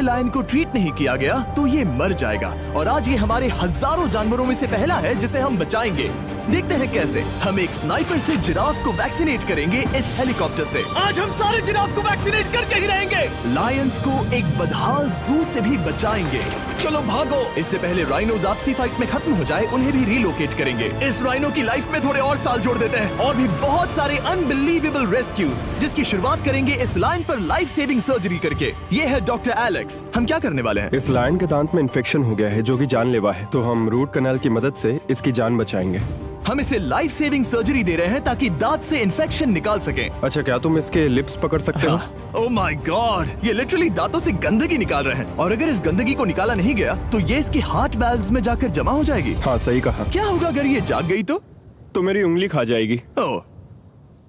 Lion को treat नहीं किया गया तो ये मर जाएगा। और आज ये हमारे हजारों जानवरों में से पहला है जिसे हम बचाएंगे। देखते हैं कैसे। हम एक स्नाइपर से जिराफ को वैक्सीनेट करेंगे इस हेलीकॉप्टर से। आज हम सारे जिराफ को वैक्सीनेट करके ही रहेंगे। लायंस को एक बदहाल जू से भी बचाएंगे। चलो भागो। इससे पहले राइनोज आपसी फाइट में खत्म हो जाए, उन्हें भी रिलोकेट करेंगे। इस राइनो की लाइफ में थोड़े और साल जोड़ देते हैं और भी बहुत सारे अनबिलीवेबल रेस्क्यूज, जिसकी शुरुआत करेंगे इस लायन पर लाइफ सेविंग सर्जरी करके। ये है डॉक्टर एलेक्स। हम क्या करने वाले हैं? इस लायन के दांत में इन्फेक्शन हो गया है जो कि जानलेवा है, तो हम रूट कैनाल की मदद से इसकी जान बचाएंगे। हम इसे लाइफ सेविंग सर्जरी दे रहे हैं ताकि दांत से इन्फेक्शन निकाल सकें। अच्छा, क्या तुम इसके लिप्स पकड़ सकते हो? ओह माय गॉड, ये लिटरली दांतों से गंदगी निकाल रहे हैं। और अगर इस गंदगी को निकाला नहीं गया तो ये इसके हार्ट वाल्व्स में जाकर जमा हो जाएगी। हाँ, सही कहा। क्या होगा अगर ये जाग गई तो मेरी उंगली खा जाएगी। ओह,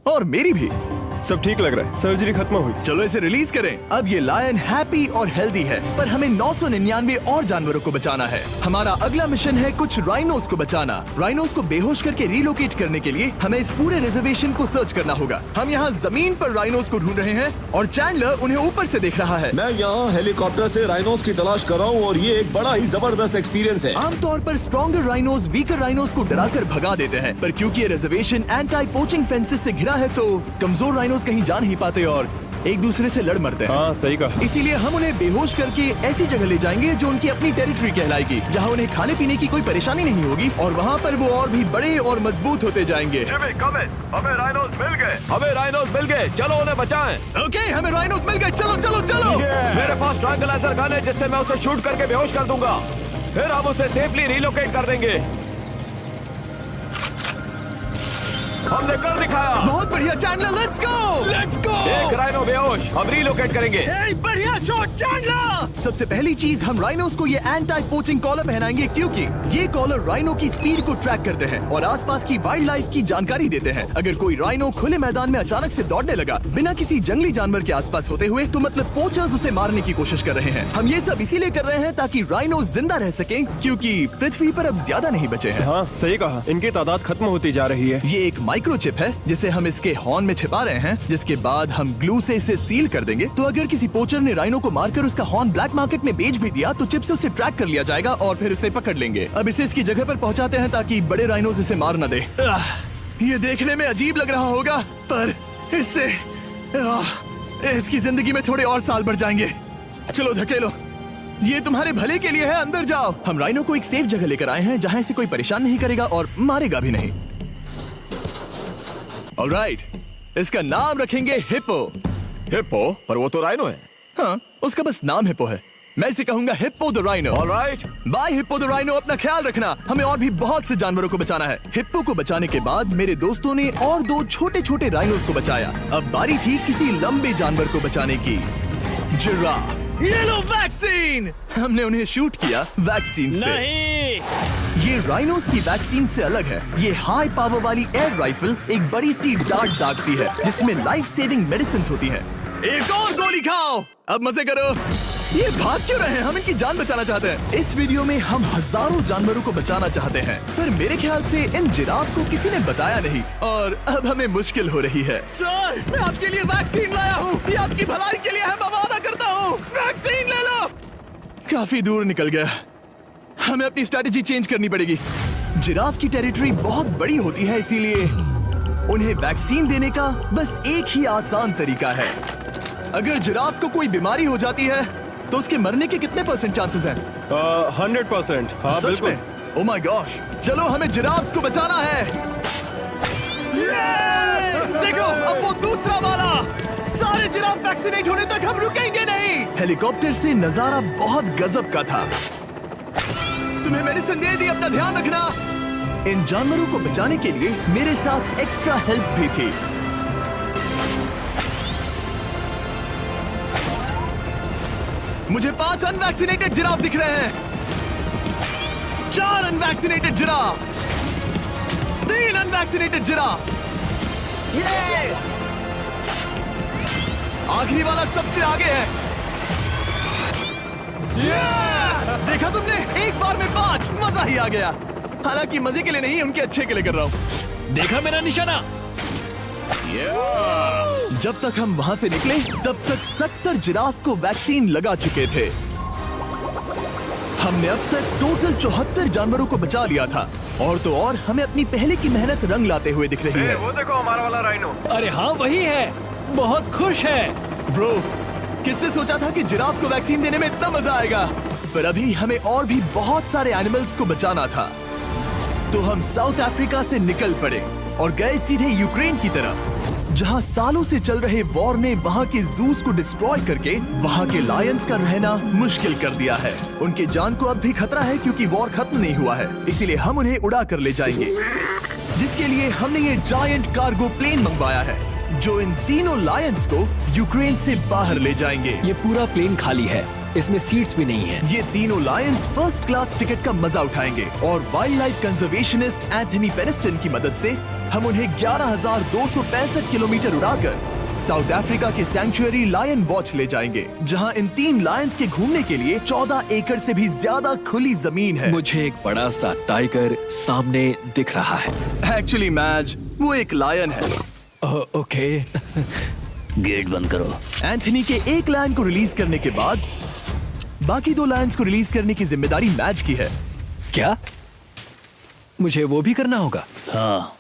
और मेरी भी। सब ठीक लग रहा है, सर्जरी खत्म हुई। चलो इसे रिलीज करें। अब ये लायन हैप्पी और हेल्दी है, पर हमें 999 और जानवरों को बचाना है। हमारा अगला मिशन है कुछ राइनोस को बचाना। राइनोस को बेहोश करके रिलोकेट करने के लिए हमें इस पूरे रिजर्वेशन को सर्च करना होगा। हम यहाँ जमीन पर राइनोस को ढूंढ रहे हैं और चैंडलर उन्हें ऊपर से देख रहा है। मैं यहाँ हेलीकॉप्टर से राइनोस की तलाश कर रहा हूँ और ये एक बड़ा ही जबरदस्त एक्सपीरियंस है। आमतौर पर स्ट्रॉन्गर राइनोस वीकर राइनोस को डराकर भगा देते हैं, पर क्योंकि ये रिजर्वेशन एंटी पोचिंग फेंसेस से घिरा है तो कमजोर राइनोस कहीं जा नहीं पाते और एक दूसरे से लड़ मरते हैं। हाँ, सही कहा। इसीलिए हम उन्हें बेहोश करके ऐसी जगह ले जाएंगे जो उनकी अपनी टेरिटरी कहलाएगी, जहाँ उन्हें खाने पीने की कोई परेशानी नहीं होगी और वहाँ पर वो और भी बड़े और मजबूत होते जाएंगे। हमें राइनोस मिल गए। हमें राइनोस मिल गए, चलो उन्हें बचाएं। ओके, हमें राइनोस मिल गए। चलो चलो चलो। मेरे पास ट्रैंगुलर गन है जिससे मैं उसे शूट करके बेहोश कर दूंगा, फिर हम उसे सेफली रिलोकेट कर देंगे। हमने कर दिखाया। बहुत बढ़िया चैंडलर, लेट्स गो। एक राइनो बेहोश, हम रिलोकेट करेंगे। बढ़िया शॉट चैंडलर। सबसे पहली चीज, हम राइनोस को ये एंटी पोचिंग कॉलर पहनाएंगे क्योंकि ये कॉलर राइनो की स्पीड को ट्रैक करते हैं और आसपास की वाइल्ड लाइफ की जानकारी देते हैं। अगर कोई राइनो खुले मैदान में अचानक से दौड़ने लगा बिना किसी जंगली जानवर के आसपास होते हुए, तो मतलब पोचर्स उसे मारने की कोशिश कर रहे हैं। हम ये सब इसीलिए कर रहे हैं ताकि राइनो जिंदा रह सकें, क्योंकि पृथ्वी पर अब ज्यादा नहीं बचे हैं। हाँ, सही कहा। इनकी तादाद खत्म होती जा रही है। ये एक माइक्रोचिप है जिसे हम इसके हॉर्न में छिपा रहे हैं, जिसके बाद हम ग्लू से इसे सील कर देंगे। तो अगर किसी पोचर ने राइनो को मारकर उसका हॉर्न ब्लैक मार्केट में बेच भी दिया तो चिप से उसे ट्रैक कर लिया जाएगा और फिर उसे पकड़ लेंगे। अब इसे इसकी जगह पर पहुंचाते हैं ताकि बड़े राइनोस इसे मार न दे। ये देखने में अजीब लग रहा होगा, पर इससे इसकी जिंदगी में थोड़े और साल बढ़ जाएंगे। चलो धकेलो, ये तुम्हारे भले के लिए है। अंदर जाओ। हम राइनो को एक सेफ जगह लेकर आए हैं जहाँ इसे कोई परेशान नहीं करेगा और मारेगा भी नहीं। ऑलराइट, इसका नाम रखेंगे हिप्पो। हिप्पो? पर वो तो राइनो है। हाँ, उसका बस नाम हिप्पो है। मैं इसे कहूंगा hippo the rhino. Alright, bye hippo the rhino. अपना ख्याल रखना, हमें और भी बहुत से जानवरों को बचाना है। हिप्पो को बचाने के बाद मेरे दोस्तों ने और 2 छोटे छोटे राइनोस को बचाया। अब बारी थी किसी लंबे जानवर को बचाने की। जिराफ। ये लो वैक्सीन। हमने उन्हें शूट किया वैक्सीन से। नहीं। ये राइनोस की वैक्सीन से अलग है। ये हाई पावर वाली एयर राइफल एक बड़ी सी डार्ट दागती है जिसमें लाइफ सेविंग मेडिसिन होती है। एक और गोली खाओ, अब मजे करो। ये भाग क्यों रहे हैं? हम इनकी जान बचाना चाहते हैं। इस वीडियो में हम हजारों जानवरों को बचाना चाहते हैं, पर मेरे ख्याल से इन जिराफ को किसी ने बताया नहीं और अब हमें मुश्किल हो रही है। सर, मैं आपके लिए वैक्सीन लाया हूँ। ये आपकी भलाई के लिए है, मैं वादा करता हूँ। वैक्सीन ले लो। काफी दूर निकल गया, हमें अपनी स्ट्रेटेजी चेंज करनी पड़ेगी। जिराफ की टेरिटरी बहुत बड़ी होती है, इसीलिए उन्हें वैक्सीन देने का बस एक ही आसान तरीका है। अगर जिराफ को कोई बीमारी हो जाती है तो उसके मरने के कितने % चांसेस हैं? 100%। हाँ, सच बिल्कुल। में? ओह माय गॉश, चलो हमें जिराफ्स को बचाना है। देखो, अब वो दूसरा वाला। सारे जिराफ वैक्सीनेट होने तक हम रुकेंगे नहीं। हेलीकॉप्टर से नजारा बहुत गजब का था। तुम्हें मेडिसिन दे दी, अपना ध्यान रखना। इन जानवरों को बचाने के लिए मेरे साथ एक्स्ट्रा हेल्प भी थी। मुझे 5 अनवैक्सीनेटेड जिराफ दिख रहे हैं। 4 अनवैक्सीनेटेड जिराफ, 3 अनवैक्सीनेटेड जिराफ। आखिरी वाला सबसे आगे है। देखा तुमने, एक बार में 5। मजा ही आ गया। हालांकि मजे के लिए नहीं, उनके अच्छे के लिए कर रहा हूँ। देखा मेरा निशाना? जब तक हम वहाँ से निकले तब तक 70 जिराफ को वैक्सीन लगा चुके थे। हमने अब तक टोटल 74 जानवरों को बचा लिया था। और तो और हमें अपनी पहले की मेहनत रंग लाते हुए दिख रही है। वो देखो हमारा वाला राइनो। अरे हाँ वही है, बहुत खुश है। ब्रो, किसने सोचा था कि जिराफ को वैक्सीन देने में इतना मजा आएगा। पर अभी हमें और भी बहुत सारे एनिमल्स को बचाना था। तो हम साउथ अफ्रीका से निकल पड़े और गए सीधे यूक्रेन की तरफ, जहां सालों से चल रहे वॉर ने वहां के जूस को डिस्ट्रॉय करके वहां के लायंस का रहना मुश्किल कर दिया है। उनके जान को अब भी खतरा है क्योंकि वॉर खत्म नहीं हुआ है, इसीलिए हम उन्हें उड़ा कर ले जाएंगे। जिसके लिए हमने ये जायंट कार्गो प्लेन मंगवाया है जो इन तीनों लायंस को यूक्रेन से बाहर ले जाएंगे। ये पूरा प्लेन खाली है, इसमेमें सीट्स भी नहीं है। ये तीनों लायंस फर्स्ट क्लास टिकट का मजा उठाएंगे और वाइल्ड लाइफ कंजर्वेशनिस्ट एंथनी पेनिस्टन की मदद से हम उन्हें 11,265 किलोमीटर उड़ाकर साउथ अफ्रीका के सैंक्चुअरी लायन वॉच ले जाएंगे, जहां इन 3 लायंस के घूमने के लिए 14 एकड़ से भी ज्यादा खुली जमीन है। मुझे एक बड़ा सा टाइगर सामने दिख रहा है। एक्चुअली मैच वो एक लायन है। ओके। गेट बंद करो। एंथनी के एक लायन को रिलीज करने के बाद बाकी 2 लायंस को रिलीज करने की जिम्मेदारी मैच की है। क्या मुझे वो भी करना होगा? हाँ,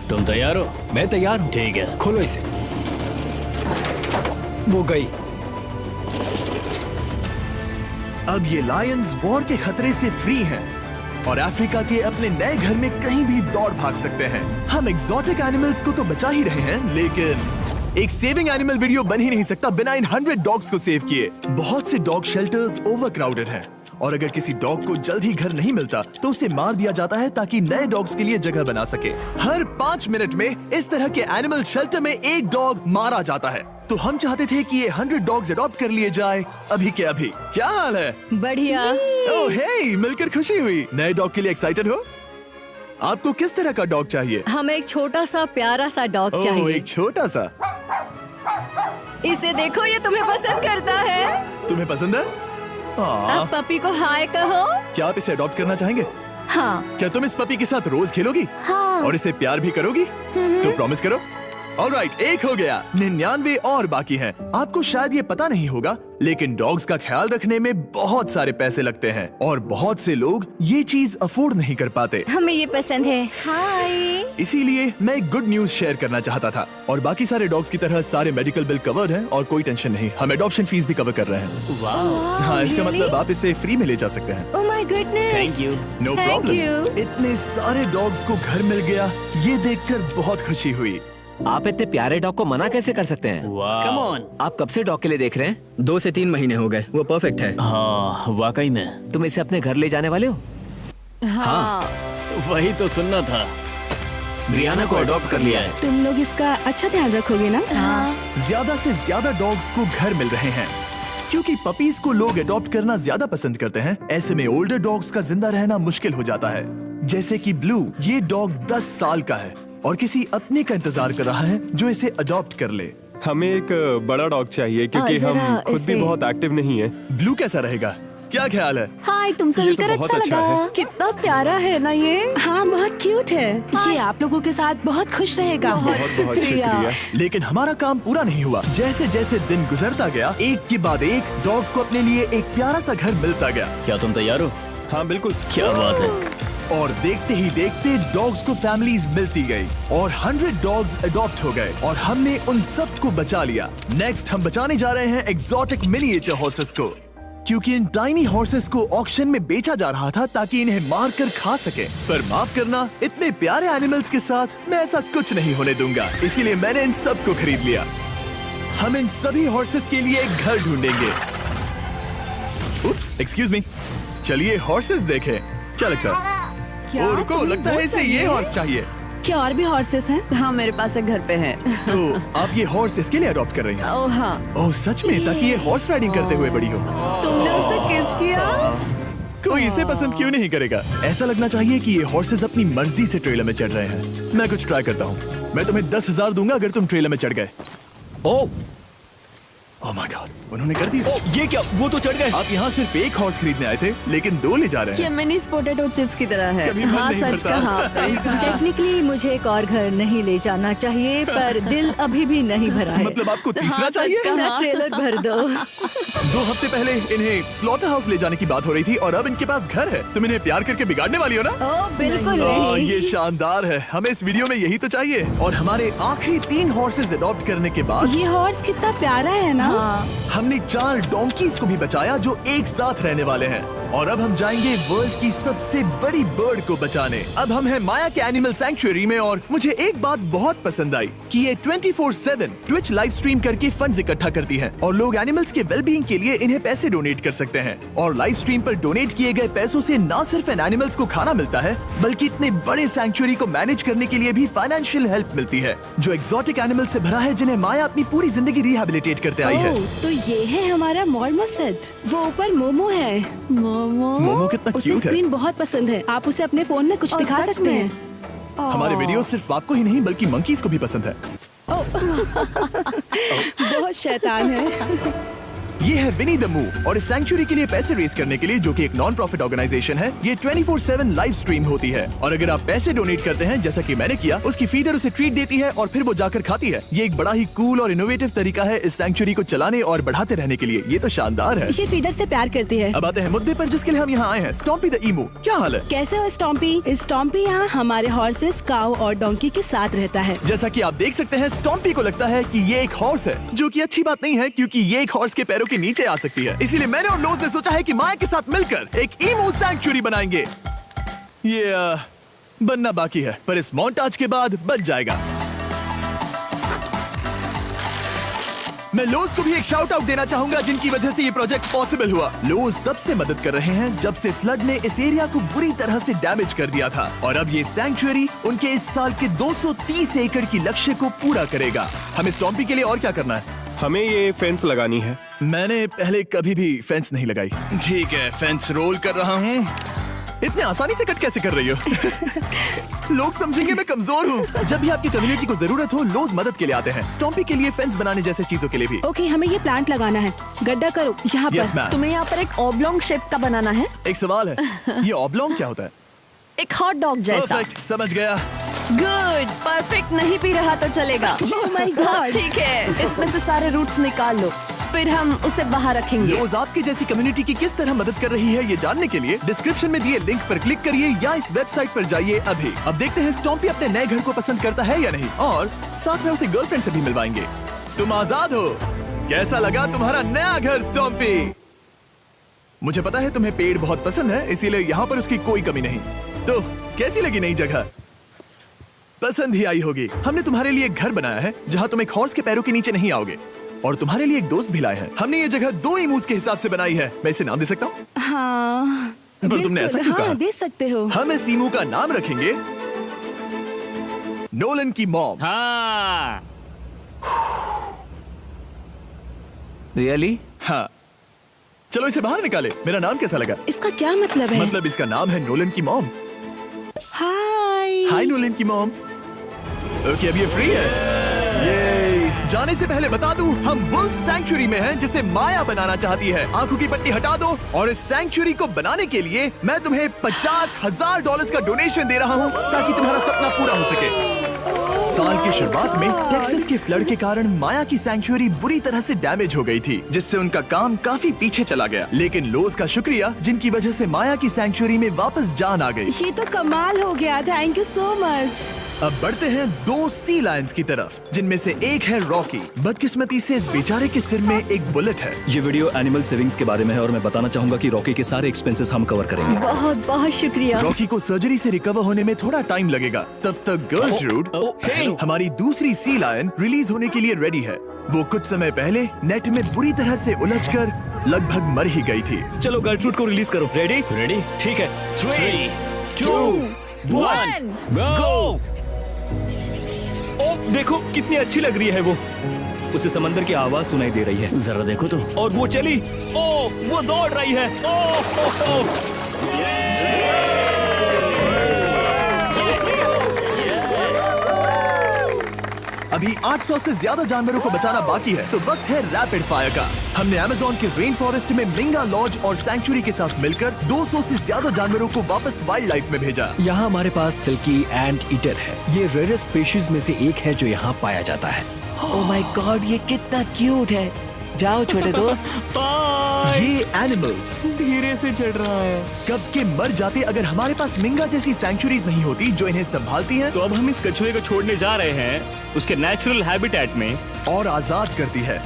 तुम तैयार हो? मैं तैयार हूँ। ठीक है। खोलो इसे। वो गई। अब ये लायंस वॉर के खतरे से फ्री हैं और अफ्रीका के अपने नए घर में कहीं भी दौड़ भाग सकते हैं। हम एक्सोटिक एनिमल्स को तो बचा ही रहे हैं, लेकिन एक सेविंग एनिमल वीडियो बन ही नहीं सकता बिना इन 100 डॉग्स को सेव किए। बहुत से डॉग शेल्टर्स ओवरक्राउडेड हैं और अगर किसी डॉग को जल्द ही घर नहीं मिलता तो उसे मार दिया जाता है ताकि नए डॉग्स के लिए जगह बना सके। हर 5 मिनट में इस तरह के एनिमल शेल्टर में एक डॉग मारा जाता है। तो हम चाहते थे कि ये 100 डॉग्स अडॉप्ट कर लिए जाए अभी के अभी। क्या हाल है? बढ़िया। ओह हे, मिलकर खुशी हुई। नए डॉग के लिए एक्साइटेड हो? आपको किस तरह का डॉग चाहिए? हमें एक छोटा सा प्यारा सा डॉग ओह, चाहिए। एक छोटा सा। इसे देखो, ये तुम्हें पसंद करता है। तुम्हें पसंद है? अब पपी को हाय कहो। क्या आप इसे अडॉप्ट करना चाहेंगे? हाँ। क्या तुम इस पपी के साथ रोज खेलोगी? हाँ। और इसे प्यार भी करोगी? तो प्रॉमिस करो। ऑलराइट, एक हो गया। 99 और बाकी हैं। आपको शायद ये पता नहीं होगा, लेकिन डॉग्स का ख्याल रखने में बहुत सारे पैसे लगते हैं और बहुत से लोग ये चीज अफोर्ड नहीं कर पाते। हमें ये पसंद है। हाय। इसीलिए मैं एक गुड न्यूज शेयर करना चाहता था। और बाकी सारे डॉग्स की तरह सारे मेडिकल बिल कवर्ड हैं और कोई टेंशन नहीं। हम एडॉप्शन फीस भी कवर कर रहे हैं। हाँ, इसका मतलब आप इसे फ्री में ले जा सकते हैं। Oh my goodness. Thank you. No Thank problem. you. इतने सारे डॉग्स को घर मिल गया, ये देखकर बहुत खुशी हुई। आप इतने प्यारे डॉग को मना कैसे कर सकते हैं? Come on. आप कब से डॉग के लिए देख रहे हैं? 2 से 3 महीने हो गए। वो परफेक्ट है। हाँ, वाकई में। तुम इसे अपने घर ले जाने वाले हो? हाँ। वही तो सुनना था। ब्रियाना को अडॉप्ट कर लिया है। तुम लोग इसका अच्छा ध्यान रखोगे ना? हाँ। ज्यादा से ज्यादा डॉग्स को घर मिल रहे हैं क्योंकि पपीज को लोग अडॉप्ट करना ज्यादा पसंद करते हैं। ऐसे में ओल्डर डॉग्स का जिंदा रहना मुश्किल हो जाता है। जैसे कि ब्लू, ये डॉग 10 साल का है और किसी अपने का इंतजार कर रहा है जो इसे अडॉप्ट कर ले। हमें एक बड़ा डॉग चाहिए क्योंकि जरा हम खुद भी इसे- बहुत एक्टिव नहीं है। ब्लू कैसा रहेगा? क्या ख्याल है? हाय, तुमसे ये तो मिलकर बहुत अच्छा अच्छा लगा। है। कितना प्यारा है ना ये। हाँ, बहुत क्यूट है। ये आप लोगों के साथ बहुत खुश रहेगा। बहुत बहुत शुक्रिया। लेकिन हमारा काम पूरा नहीं हुआ। जैसे जैसे दिन गुजरता गया, एक के बाद एक डॉग्स को अपने लिए एक प्यारा सा घर मिलता गया। क्या तुम तैयार हो? हाँ बिल्कुल। क्या बात है। और देखते ही देखते डॉग्स को फैमिलीज मिलती गई और 100 डॉग्स अडॉप्ट हो गए और हमने उन सब को बचा लिया। नेक्स्ट हम बचाने जा रहे हैं एक्सोटिक मिनिएचर हॉर्सेस को, क्योंकि इन टाइनी हॉर्सेस को ऑक्शन में बेचा जा रहा था ताकि इन्हें मार कर खा सके। पर माफ करना, इतने प्यारे एनिमल्स के साथ मैं ऐसा कुछ नहीं होने दूंगा। इसीलिए मैंने इन सब को खरीद लिया। हम इन सभी हॉर्सेस के लिए एक घर ढूंढेंगे। उप्स, एक्सक्यूज मी। चलिए हॉर्सेस देखें। क्या लगता है? क्या? ओ रुको, तुम्हें लगता है वो इसे ये चाहिए? हॉर्स चाहिए। क्या और भी हॉर्सेस हैं? हाँ, मेरे पास एक घर पे है। तो आप ये हॉर्स इसके लिए अडॉप्ट कर रही हैं? ओह हाँ। ओह सच में? ताकि ये हॉर्स राइडिंग करते हुए बड़ी हो। तुमने उसे किस किया? कोई इसे पसंद क्यों नहीं करेगा? ऐसा लगना चाहिए कि ये हॉर्सेस अपनी मर्जी से ट्रेलर में चढ़ रहे हैं। मैं कुछ ट्राई करता हूँ। मैं तुम्हें 10,000 दूंगा अगर तुम ट्रेलर में चढ़ गए। ओ, ओह माय गॉड, उन्होंने कर दिया। ये क्या, वो तो चढ़ गए। आप यहाँ सिर्फ एक हॉर्स खरीदने आए थे, लेकिन 2 ले जा रहे ये हैं। मिनी पोटैटो चिप्स की तरह है। कभी मन हाँ, नहीं सच भरता। कहा। टेक्निकली मुझे एक और घर नहीं ले जाना चाहिए, पर दिल अभी भी नहीं भरा है। मतलब आपको तीसरा हाँ, चाहिए? सच कहा। ट्रेलर भर दो। 2 हफ्ते पहले इन्हें स्लॉटर हाउस ले जाने की बात हो रही थी और अब इनके पास घर है। तुम इन्हें प्यार करके बिगाड़ने वाली हो ना? ओह बिल्कुल ओह, नहीं। ये शानदार है। हमें इस वीडियो में यही तो चाहिए। और हमारे आखिरी 3 हॉर्सेस अडॉप्ट करने के बाद ये हॉर्स कितना प्यारा है ना। हाँ, हमने 4 डोंकीज को भी बचाया जो एक साथ रहने वाले हैं। और अब हम जाएंगे वर्ल्ड की सबसे बड़ी बर्ड को बचाने। अब हम हैं माया के एनिमल सैंक्चुअरी में और मुझे एक बात बहुत पसंद आई कि ये 24/7 ट्विच लाइव स्ट्रीम करके फंड्स इकट्ठा करती हैं और लोग एनिमल्स के वेलबींग के लिए इन्हें पैसे डोनेट कर सकते हैं। और लाइव स्ट्रीम पर डोनेट किए गए पैसों से न सिर्फ इन एनिमल्स को खाना मिलता है, बल्कि इतने बड़े सैंक्चुअरी को मैनेज करने के लिए भी फाइनेंशियल हेल्प मिलती है, जो एक्सोटिक एनिमल से भरा है जिन्हें माया अपनी पूरी जिंदगी रिहेबिलिटेट करते आई है। ओह, तो ये है हमारा मॉर्मोसेट। वो ऊपर मोमो है। मोमो कितना उसे क्यूट है। स्क्रीन बहुत पसंद है। आप उसे अपने फोन में कुछ और दिखा सच सकते में? हैं। हमारे वीडियो सिर्फ आपको ही नहीं बल्कि मंकीज को भी पसंद है। बहुत शैतान है। ये है विनी द मू और इस सैंक्चुअरी के लिए पैसे रेज करने के लिए, जो कि एक नॉन प्रॉफिट ऑर्गेनाइजेशन है, ये 24/7 लाइव स्ट्रीम होती है। और अगर आप पैसे डोनेट करते हैं, जैसा कि मैंने किया, उसकी फीडर उसे ट्रीट देती है और फिर वो जाकर खाती है। ये एक बड़ा ही कूल और इनोवेटिव तरीका है इस सैंक्चुअरी को चलाने और बढ़ाते रहने के लिए। ये तो शानदार है। ये फीडर से प्यार करती है। अब आते हैं मुद्दे पर जिसके लिए हम यहाँ आए हैं, स्टॉम्पी द ईमू। क्या हाल है? कैसे हो स्टॉम्पी? स्टॉम्पी यहाँ हमारे हॉर्सेस, काऊ और डोंकी के साथ रहता है। जैसा कि आप देख सकते हैं, स्टॉम्पी को लगता है कि ये एक हॉर्स है, जो कि अच्छी बात नहीं है क्योंकि ये एक हॉर्स के पैरों के नीचे आ सकती है। इसीलिए मैंने और लोज ने सोचा है कि माया के साथ मिलकर एक ईमू सैंक्चुअरी बनाएंगे। ये बनना बाकी है, पर इस मोंटाज के बाद बन जाएगा। मैं लोज को भी एक शाउट आउट देना चाहूंगा, जिनकी वजह से ये प्रोजेक्ट पॉसिबल हुआ। लोज तब से मदद कर रहे हैं जब से फ्लड ने इस एरिया को बुरी तरह से डैमेज कर दिया था, और अब ये सैंक्चुअरी उनके इस साल के 230 एकड़ की लक्ष्य को पूरा करेगा। हमें स्टॉम्पी के लिए और क्या करना है? हमें ये फेंस लगानी है। मैंने पहले कभी भी फेंस नहीं लगाई। ठीक है, फेंस रोल कर रहा हूँ। इतने आसानी से कट कैसे कर रही हो? लोग समझेंगे मैं कमजोर हूँ। जब भी आपकी कम्युनिटी को जरूरत हो, लोग मदद के लिए आते हैं। स्टॉम्पी के लिए फेंस बनाने जैसे चीजों के लिए भी। ओके, हमें ये प्लांट लगाना है। गड्ढा करो यहाँ यस पर। मैम। तुम्हें यहाँ पर एक ऑब्लोंग शेप का बनाना है, एक सवाल है, ये ऑब्लोंग क्या होता है? एक हॉट डॉग जैसा। परफेक्ट, समझ गया। गुड, परफेक्ट नहीं पी रहा तो चलेगा। Oh my God. हाँ, ठीक है, इसमें से सारे रूट्स निकाल लो, फिर हम उसे बाहर रखेंगे। लोज आपकी जैसी कम्युनिटी की किस तरह मदद कर रही है, ये जानने के लिए डिस्क्रिप्शन में दिए लिंक पर क्लिक करिए या इस वेबसाइट पर जाइए अभी। अब देखते हैं स्टॉम्पी अपने नए घर को पसंद करता है या नहीं, और साथ में उसे गर्लफ्रेंड से भी मिलवाएंगे। तुम आजाद हो। कैसा लगा तुम्हारा नया घर स्टॉम्पी? मुझे पता है तुम्हें पेड़ बहुत पसंद है, इसीलिए यहाँ पर उसकी कोई कमी नहीं। तो कैसी लगी नई जगह? पसंद ही आई होगी। हमने तुम्हारे लिए एक घर बनाया है जहाँ तुम एक हॉर्स के पैरों के नीचे नहीं आओगे, और तुम्हारे लिए एक दोस्त भी लाए हैं। हमने ये जगह 2 इमूस के हिसाब से बनाई है। मैं इसे नाम दे सकता हूँ? हाँ, पर तुमने ऐसा क्यों कहा? हाँ, दे सकते हो। हम इस ईमू का नाम रखेंगे नोलन की मॉम। हाँ। रियली? हाँ, चलो इसे बाहर निकाले। मेरा नाम कैसा लगा? इसका क्या मतलब है? मतलब इसका नाम है नोलन की मॉम। हाय। हाय नोलन की मॉम। ओके, अब ये फ्री है। ये जाने से पहले बता दूं, हम वुल्फ सैंक्चुअरी में हैं, जिसे माया बनाना चाहती है। आंखों की पट्टी हटा दो, और इस सैंक्चुअरी को बनाने के लिए मैं तुम्हें $50,000 का डोनेशन दे रहा हूं, ताकि तुम्हारा सपना पूरा हो सके। साल की शुरुआत में टेक्सास के फ्लड के कारण माया की सैंक्चुअरी बुरी तरह से डैमेज हो गई थी, जिससे उनका काम काफी पीछे चला गया। लेकिन लोज का शुक्रिया, जिनकी वजह से माया की सैंक्चुअरी में वापस जान आ गई। ये तो कमाल हो गया। Thank you so much. अब बढ़ते हैं 2 सी लायंस की तरफ, जिनमें से एक है रॉकी। बदकिस्मती से इस बेचारे के सिर में एक बुलेट है। ये वीडियो एनिमल सेविंग्स के बारे में है और मैं बताना चाहूंगा कि रॉकी के सारे एक्सपेंसेस हम कवर करेंगे। बहुत बहुत शुक्रिया। रॉकी को सर्जरी से रिकवर होने में थोड़ा टाइम लगेगा। तब तक गर्लट्रूड, हमारी दूसरी सी लायन, रिलीज होने के लिए रेडी है। वो कुछ समय पहले नेट में बुरी तरह से उलझकर लगभग मर ही गई थी। चलो गर्लफ्रूड को रिलीज करो। रेडी? रेडी? ठीक है। 3, 2, 1, गो! ओ, देखो कितनी अच्छी लग रही है वो। उसे समंदर की आवाज सुनाई दे रही है। जरा देखो तो। और वो चली। ओ, वो दौड़ रही है। ओ, अभी 800 से ज्यादा जानवरों को बचाना बाकी है, तो वक्त है रैपिड फायर का। हमने अमेज़न के रेन फॉरेस्ट में मिंगा लॉज और सैंक्चुरी के साथ मिलकर 200 से ज्यादा जानवरों को वापस वाइल्ड लाइफ में भेजा। यहाँ हमारे पास सिल्की एंट ईटर है। ये रेयरेस्ट स्पीशीज में से एक है जो यहाँ पाया जाता है। ओह माय गॉड, ये कितना क्यूट है। जाओ छोटे दोस्त। ये एनिमल्स धीरे से चढ़ रहा है। कब के मर जाते अगर हमारे पास मिंगा जैसी सैंक्चुरीज नहीं होती जो इन्हें संभालती हैं तो अब हम इस कछुए को छोड़ने जा रहे हैं उसके नेचुरल हैबिटेट में और आजाद करती है।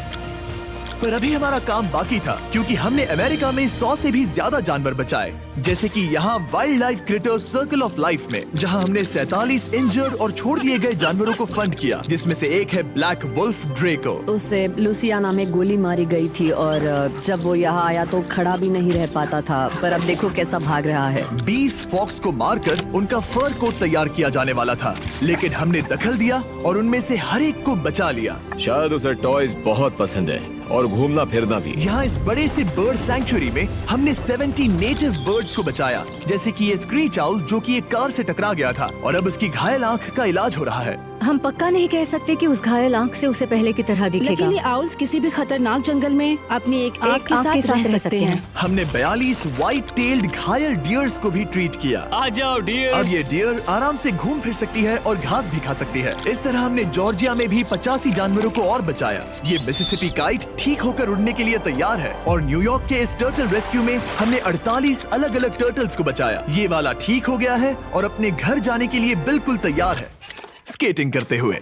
पर अभी हमारा काम बाकी था, क्योंकि हमने अमेरिका में 100 से भी ज्यादा जानवर बचाए, जैसे कि यहाँ wild life creators circle of life में, जहाँ हमने 47 इंजर्ड और छोड़ दिए गए जानवरों को फंड किया, जिसमें से एक है ब्लैक वुल्फ ड्रेको। उसे लुसियाना में गोली मारी गई थी और जब वो यहाँ आया तो खड़ा भी नहीं रह पाता था, पर अब देखो कैसा भाग रहा है। 20 फॉक्स को मारकर उनका फर कोट तैयार किया जाने वाला था, लेकिन हमने दखल दिया और उनमें से हर एक को बचा लिया। शायद उसे टॉयज बहुत पसंद है और घूमना फिरना भी। यहाँ इस बड़े से बर्ड सैंक्चुरी में हमने 70 नेटिव बर्ड्स को बचाया, जैसे कि ये स्क्रीच आउल जो कि एक कार से टकरा गया था और अब उसकी घायल आंख का इलाज हो रहा है। हम पक्का नहीं कह सकते कि उस घायल आंख से उसे पहले की तरह दिखेगा। लेकिन ये आउल्स किसी भी खतरनाक जंगल में अपनी एक आंख के साथ रह सकते हैं। हमने 42 व्हाइट टेल्ड घायल डियर्स को भी ट्रीट किया। आ जाओ डियर। अब ये डियर आराम से घूम फिर सकती है और घास भी खा सकती है। इस तरह हमने जॉर्जिया में भी 85 जानवरों को और बचाया। ये मिसिसिपी काइट ठीक होकर उड़ने के लिए तैयार है और न्यूयॉर्क के इस टर्टल रेस्क्यू में हमने 48 अलग अलग टर्टल्स को बचाया। ये वाला ठीक हो गया है और अपने घर जाने के लिए बिल्कुल तैयार है स्केटिंग करते हुए।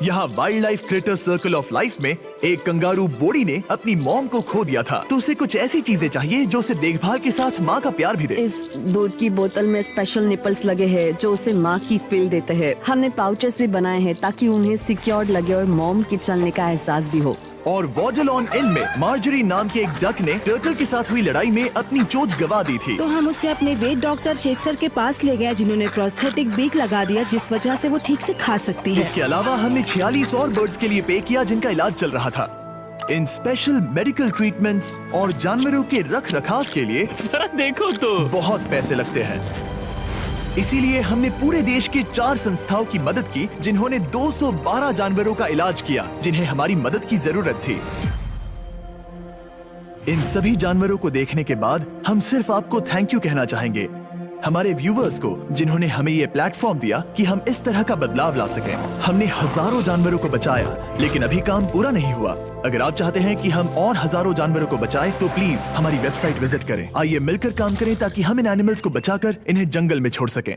यहाँ wild life creator circle of life में एक कंगारू बोडी ने अपनी मॉम को खो दिया था, तो उसे कुछ ऐसी चीजें चाहिए जो उसे देखभाल के साथ माँ का प्यार भी दे। इस दूध की बोतल में स्पेशल निपल्स लगे हैं जो उसे माँ की फील देते हैं। हमने पाउचेस भी बनाए हैं ताकि उन्हें सिक्योर्ड लगे और मॉम के चलने का एहसास भी हो। और वॉजलॉन इन में मार्जरी नाम के एक डक ने टर्टल के साथ हुई लड़ाई में अपनी चोंच गवा दी थी, तो हम उसे अपने वेट डॉक्टर चेस्टर के पास ले गए, जिन्होंने प्रोस्थेटिक बीक लगा दिया, जिस वजह से वो ठीक से खा सकती है। इसके अलावा हमने 46 और बर्ड्स के लिए पे किया जिनका इलाज चल रहा था। इन स्पेशल मेडिकल ट्रीटमेंट्स और जानवरों के रख रखाव के लिए जरा देखो तो बहुत पैसे लगते हैं। इसीलिए हमने पूरे देश के 4 संस्थाओं की मदद की जिन्होंने 212 जानवरों का इलाज किया जिन्हें हमारी मदद की जरूरत थी। इन सभी जानवरों को देखने के बाद हम सिर्फ आपको थैंक यू कहना चाहेंगे, हमारे व्यूवर्स को जिन्होंने हमें ये प्लेटफॉर्म दिया कि हम इस तरह का बदलाव ला सकें। हमने हजारों जानवरों को बचाया, लेकिन अभी काम पूरा नहीं हुआ। अगर आप चाहते हैं कि हम और हजारों जानवरों को बचाएं, तो प्लीज हमारी वेबसाइट विजिट करें। आइए मिलकर काम करें ताकि हम इन एनिमल्स को बचाकर इन्हें जंगल में छोड़ सकें।